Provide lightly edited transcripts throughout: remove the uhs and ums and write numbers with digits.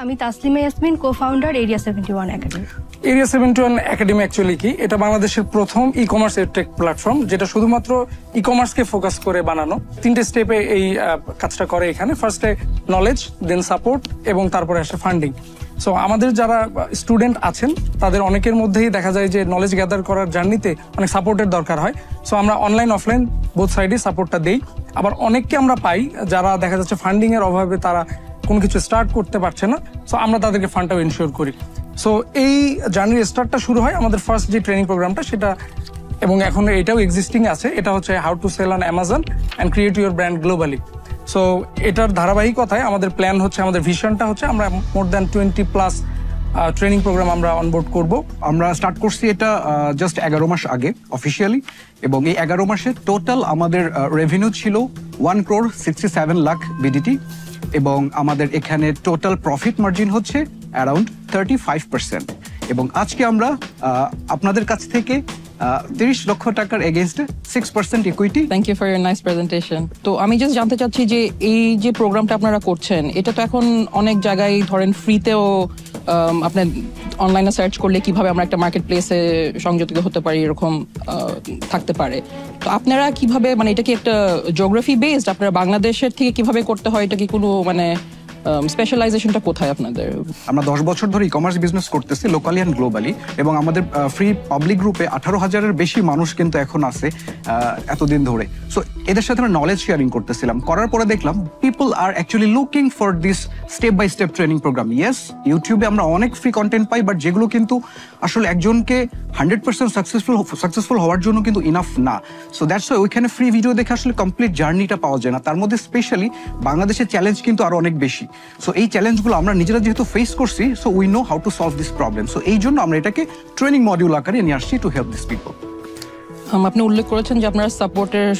আমি Taslima Yasmin, co-founder area 71 academy. Area 71 academy actually কি, এটা বাংলাদেশের প্রথম ই কমার্স এডটেক প্ল্যাটফর্ম যেটা শুধুমাত্র ই কমার্সকে ফোকাস করে বানানো। 3টে স্টেপে এই কাজটা করে এখানে। ফার্স্টে নলেজ, দেন সাপোর্ট এবং তারপরে আসে ফান্ডিং। সো আমাদের যারা স্টুডেন্ট আছেন তাদের অনেকের মধ্যেই দেখা যায় যে নলেজ গ্যাদার করার জার্নিতে অনেক সাপোর্টের দরকার হয়। সো আমরা অনলাইন অফলাইন বোথ সাইডে সাপোর্টটা দেই। আবার অনেককে আমরা পাই যারা দেখা যাচ্ছে ফান্ডিং এর অভাবে তারা কোনো কিছু স্টার্ট করতে পারছে না, সো আমরা তাদেরকে ফান্ডটাও ইনশিওর করি। সো এই জার্নির স্টার্টটা শুরু হয় আমাদের ফার্স্ট যে ট্রেনিং প্রোগ্রামটা সেটা, এবং এখন এটাও এক্সিস্টিং আছে। এটা হচ্ছে how to sell on Amazon and create your brand globally. So এটার ধারাবাহিকতায় আমাদের প্ল্যান হচ্ছে, আমাদের ভিশনটা হচ্ছে আমরা মোর দ্যান 20+ ট্রেনিং প্রোগ্রাম আমরা অনবোর্ড করব। আমরা স্টার্ট করছি এটা জাস্ট 11 মাস আগে অফিসিয়ালি, এবং এই 11 মাসে টোটাল আমাদের রেভিনিউ ছিল 1,67,00,000 বিডিটি, এবং আমাদের এখানে টোটাল প্রফিট মার্জিন হচ্ছে অ্যারাউন্ড 35%। এবং আজকে আমরা আপনাদের কাছ থেকে 30 লক্ষ টাকার এগেইনস্টে 6% equity. Thank you for your nice presentation. তো আমি জাস্ট জানতে চাচ্ছি যে এই যে প্রোগ্রামটা আপনারা করছেন, এটা তো এখন অনেক জায়গায় ধরেন ফ্রিতেও আপনি অনলাইনে সার্চ করলে কিভাবে আমরা একটা মার্কেট প্লেসে সংযুক্ত হতে পারি এরকম থাকতে পারে। তো আপনারা কিভাবে, মানে এটা কি একটা জিওগ্রাফি বেসড, আপনারা বাংলাদেশের থেকে কিভাবে করতে হয়, এটা কি কোনো মানে স্পেশালাইজেশনটা কোথায় আপনাদের? আমরা 10 বছর ধরে ই কমার্স বিজনেস করতেছি লোকালি অ্যান্ড গ্লোবালি, এবং আমাদের ফ্রি পাবলিক গ্রুপে 18,000-এর বেশি মানুষ কিন্তু এখন আছে এতদিন ধরে। সো এদের সাথে আমরা নলেজ শেয়ারিং করতেছিলাম, করার পরে দেখলাম people are actually looking for this step by step training program. Yes, ইউটিউবে আমরা অনেক ফ্রি কন্টেন্ট পাই, বাট যেগুলো কিন্তু আসলে একজনকে 100% সাকসেসফুল হওয়ার জন্য কিন্তু ইনাফ না। সো দ্যাটস ওয়াই ওইখানে ফ্রি ভিডিও দেখে আসলে কমপ্লিট জার্নিটা পাওয়া যায় না। তার মধ্যে স্পেশালি বাংলাদেশের চ্যালেঞ্জ কিন্তু আরো অনেক বেশি। সো এই চ্যালেঞ্জগুলো আমরা নিজেরা যেহেতু ফেস করছি, so we know how to solve this problem. So এই জন্য আমরা এটাকে ট্রেনিং মডিউল আকারে নিয়ে আসছি টু হেল্প দিস পিপল। আপনি উল্লেখ করেছেন যে আপনারা সাপোর্টের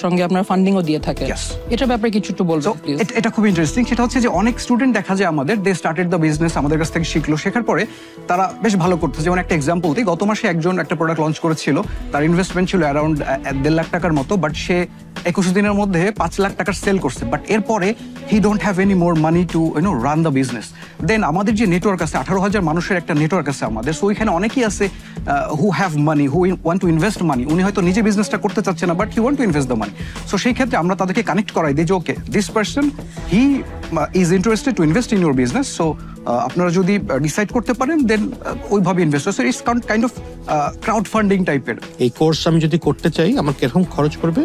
সঙ্গে আপনারা ফান্ডিংও দিয়ে থাকেন, এটার ব্যাপারে কিছু একটু বলবেন প্লিজ? এটা খুব ইন্টারেস্টিং। সেটা হচ্ছে যে অনেক স্টুডেন্ট দেখা যায় আমাদের, দে স্টার্টেড দ্য বিজনেস, আমাদের কাছ থেকে শিখলো, শেখার পরে তারা বেশ ভালো করতেছে। যেমন একটা এক্সাম্পল দিই, গত মাসে একজন একটা প্রোডাক্ট লঞ্চ করেছিল, তার ইনভেস্টমেন্ট ছিল অ্যারাউন্ড 1.5 লাখ টাকার মতো, বাট সে 21 দিনের মধ্যে 5 লাখ টাকার সেল করছে। বাট এরপরে he don't have any more money to run the business. Then আমাদের যে নেটওয়ার্ক আছে, 18,000 মানুষের একটা নেটওয়ার্ক আছে আমাদের। সো ওইখানে অনেকেই আছে who have money, who want to invest money. উনি হয়তো নিজে বিজনেসটা করতে চাচ্ছে না, but he want to invest the money. So সেই ক্ষেত্রে আমরা তাদেরকে কানেক্ট করাই দিই যে okay, this person he is interested to invest in your business. So আপনারা যদি ডিসাইড করতে পারেন দেন ওইভাবে ইনভেস্ট হয়। So it's kind of crowd funding টাইপের। এই কোর্স আমি যদি করতে চাই আমার কিরকম খরচ পড়বে?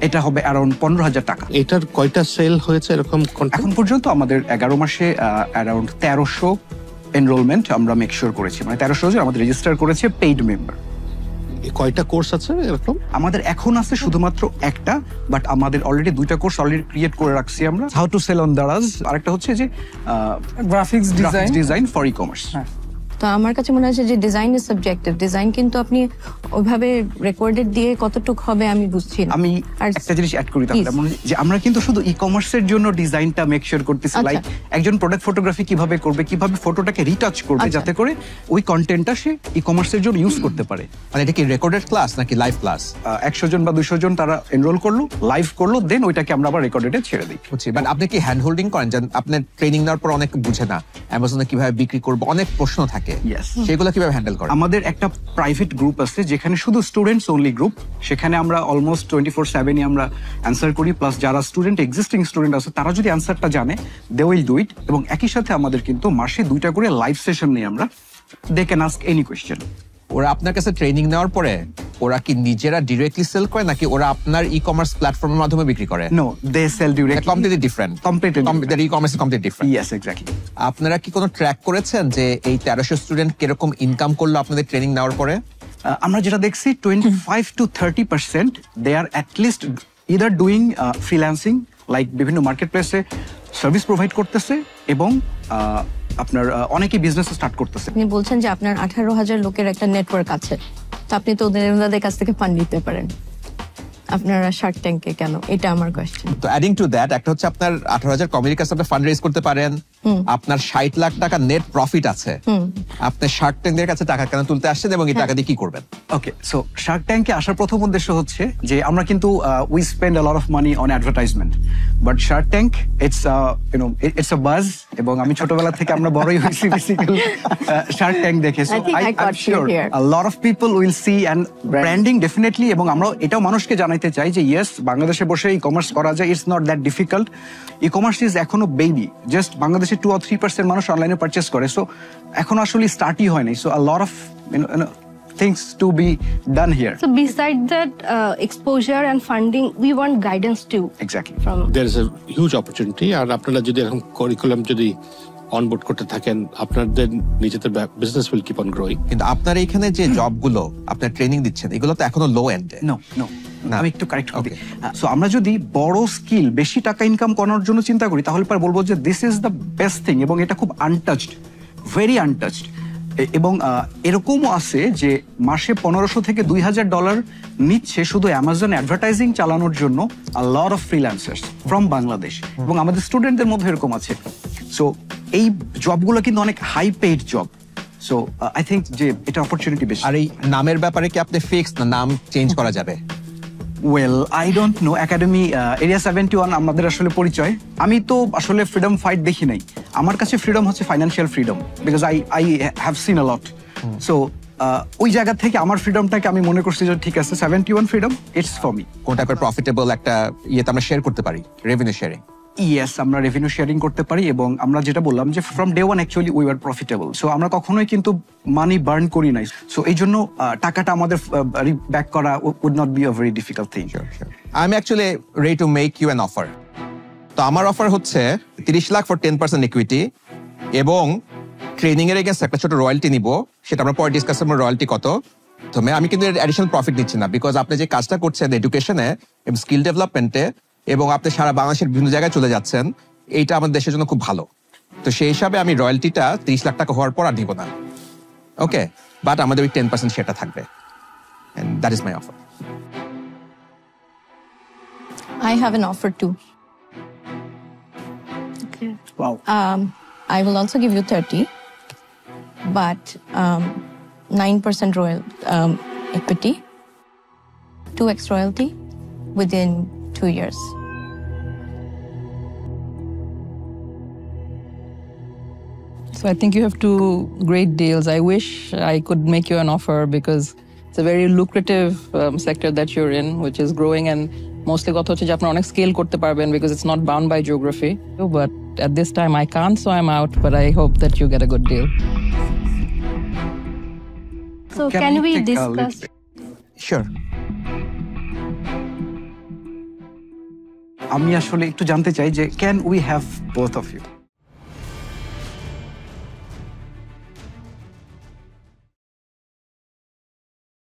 এটা হবে অ্যারাউন্ড 15,000 টাকা। এটার কয়টা সেল হয়েছে এরকম? এখন পর্যন্ত আমাদের 11 মাসে অ্যারাউন্ড 1300 এনরোলমেন্ট আমরা মেক শিওর করেছি, মানে 1300 জন আমাদের রেজিস্টার করেছে পেইড মেম্বার। কয়টা কোর্স আছে এরকম? আমাদের এখন আছে শুধুমাত্র একটা, বাট আমাদের অলরেডি 2টা কোর্স অলরেডি ক্রিয়েট করে রাখছি আমরা। How to sell on Daraz, আরেকটা হচ্ছে যে graphics design for e commerce. তো আমার কাছে মনে হচ্ছে যে ডিজাইন ইজ সাবজেক্টিভ। ডিজাইন কিন্তু আপনি ওইভাবে রেকর্ডেড দিয়ে কতটুক হবে আমি বুঝছি না। আমি একটা জিনিস অ্যাড করি তাহলে, যে আমরা কিন্তু শুধু ই কমার্সের জন্য ডিজাইনটা মেক শিওর করতেছি, লাইক একজন প্রোডাক্ট ফটোগ্রাফি কিভাবে করবে, কিভাবে ফটোটাকে রিটাচ করবে যাতে করে ওই কন্টেন্টটা সে ই কমার্সের জন্য ইউজ করতে পারে। মানে এটা কি রেকর্ডেড ক্লাস নাকি লাইভ ক্লাস? 100 জন বা 200 জন তারা এনরোল করলো, লাইভ করলো, দেন ওইটাকে আমরা আবার রেকর্ডেডে ছেড়ে দিই। বুঝছি। মানে আপনি কি হ্যান্ড হোল্ডিং করেন? আপনার ট্রেনিং নেওয়ার পর অনেক বুঝে না, অ্যামাজনে কিভাবে বিক্রি করবো, অনেক প্রশ্ন থাকে, সেগুলো কিভাবে হ্যান্ডেল করেন? আমাদের একটা প্রাইভেট গ্রুপ আছে যেখানে শুধু স্টুডেন্টস অনলি গ্রুপ, সেখানে আমরা অলমোস্ট 24/7 আমরা অ্যান্সার করি। প্লাস যারা স্টুডেন্ট এক্সিস্টিং স্টুডেন্ট আছে তারা যদি অ্যান্সারটা জানে, দে উইল ডু ইট। এবং একই সাথে আমাদের কিন্তু মাসে 2টা করে লাইভ সেশন নেই আমরা, they can ask any question. ওরা আপনার কাছে ট্রেনিং নেওয়ার পরে ওরা কি নিজেরা ডিরেক্টলি সেল করে নাকি ওরা আপনার ই কমার্স প্ল্যাটফর্মের মাধ্যমে বিক্রি করে? No, they sell directly. Completely different. E commerce completely different. Yes, exactly. আপনারা কি কোনো ট্র্যাক করেছেন যে এই 1300 স্টুডেন্ট কিরকম ইনকাম করলো আপনাদের ট্রেনিং নেওয়ার পরে? আমরা যেটা দেখছি 25 to 30% they are at least either doing freelancing, like বিভিন্ন মার্কেট প্লেসে সার্ভিস প্রোভাইড করতেছে, এবং আপনার অনেকেই বিজনেস স্টার্ট করতেছে। আপনি বলছেন যে আপনার 18,000 লোকের একটা নেটওয়ার্ক আছে, তো আপনি তো ওদের কাছ থেকে ফান্ড নিতে পারেন, আপনারা শার্ক ট্যাঙ্কে কেন? এটা আমার কোয়েশ্চেন। তো অ্যাডিং টু দ্যাট, একটা হচ্ছে আপনার 18,000 কমিউনিটি কাছে আপনি ফান্ড রেজ করতে পারেন, আপনার 60 লাখ টাকা নেট প্রফিট আছে, আপনি শার্ক ট্যাঙ্কের কাছে টাকা কেন তুলতে আসছেন এবং এই টাকা দিয়ে কি করবেন? ওকে, সো শার্ক ট্যাঙ্কে আসার প্রথম উদ্দেশ্য হচ্ছে যে আমরা কিন্তু we spend a lot of money on advertisement, but Shark tank it's a বাজ, এবং আমি ছোটবেলা থেকে আমরা বড়ই হয়েছি বেসিক্যালি শার্ক ট্যাঙ্ক দেখে। So I think I got you here. a lot of people will see, and branding definitely, এবং আমরা এটাও মানুষকে জানাইতে চাই যে ইয়েস, বাংলাদেশে বসে ই-কমার্স করা যায়, it's not that difficult. E commerce is এখনো বেবি, জাস্ট বাংলাদেশে 2 or 3% মানুষ অনলাইনে পারচেস করে, সো এখন আসলে স্টার্টই হয় নাই। So a lot of things to be done here. So besides that exposure and funding, we want guidance too. Exactly. From there is a huge opportunity. আর আপনারা যদি এরকম কারিকুলাম যদি অনবোর্ড করতে থাকেন, আপনাদের নিজেদের business will keep on growing. কিন্তু আপনার এখানে যে জবগুলো আপনার ট্রেনিং দিচ্ছেন, এগুলো তো এখনো লো এন্ডে। নো না। আমি একটু কারেক্ট করি। Okay. সো আমরা যদি বড় স্কিল, বেশি টাকা ইনকাম করার জন্য চিন্তা করি, তাহলে পর বলবো যে this is the best thing, এবং এটা খুব আনটাচড, ভেরি আনটাচড। এবং এরকমও আছে যে মাসে $1500 থেকে $2000 নিচ্ছে শুধু অ্যামাজন অ্যাডভার্টাইজিং চালানোর জন্য a lot of freelancers from Bangladesh, এবং আমাদের স্টুডেন্টদের মধ্যে এরকম আছে। সো এই জবগুলো কিন্তু অনেক high paid job. So I think যে এটা অপরচুনিটি বেশি। আর এই নামের ব্যাপারে কি আপনি ফিক্সড না নাম চেঞ্জ করা যাবে? Well, I don't know. Academy area 71 আমাদের আসলে পরিচয়। আমি তো আসলে ফ্রিডম ফাইট দেখি নাই। আমার কাছে ফ্রিডম হচ্ছে financial freedom, because I have seen a lot. So ওই জায়গা থেকে আমার ফ্রিডমটাকে আমি মনে করছি যে ঠিক আছে, 71 ফ্রিডম, ইটস ফর মি। কোন টাইপের প্রফিটেবল একটা ইয়েতে আমরা শেয়ার করতে পারি, রেভিনিউ শেয়ারিং? ইয়েস, আমরা রেভিনিউ শেয়ারিং করতে পারি, এবং আমরা যেটা বললাম যে from day one actually we are profitable. So আমরা কখনোই কিন্তু মানি বার্ন করি নাই। সো এই জন্য টাকাটা আমাদের ব্যাক করা would not be a very difficult thing. I am actually ready to make you an offer. তো আমার অফার হচ্ছে 30 লাখ ফর 10% ইকুইটি, এবং ট্রেনিং এর এগেন্স্ট একটা ছোট রয়্যালটি নিব, সেটা আমরা পরে ডিসকাস করব রয়্যালটি কত। তো আমি কিন্তু অ্যাডিশনাল প্রফিট নিচ্ছি না, বিকজ আপনি যে কাজটা করছেন এডুকেশনে এবং স্কিল ডেভেলপমেন্টে, এবং আপনি সারা বাংলাদেশের বিভিন্ন জায়গায় চলে যাচ্ছেন, এইটা আমাদের দেশের জন্য খুব ভালো। তো সেই হিসাবে আমি রয়্যালটিটা 30 লাখ টাকা হওয়ার পর আর নিব না। ওকে, বাট আমাদের ওই 10% সেটা থাকবে, and that is my offer. I have an offer too. okay. Wow. I will also give you 30, but 9% equity, 2x royalty within 2 years. So I think you have two great deals. I wish I could make you an offer because it's a very lucrative sector that you're in, which is growing, and mostly কথা হচ্ছে যে আপনি অনেক scale করতে পারবেন because it's not bound by geography. But at this time I can't, so I'm out. But I hope that you get a good deal. So can we take a discuss? Sure. আমি আসলে একটু জানতে চাই যে can we have both of you?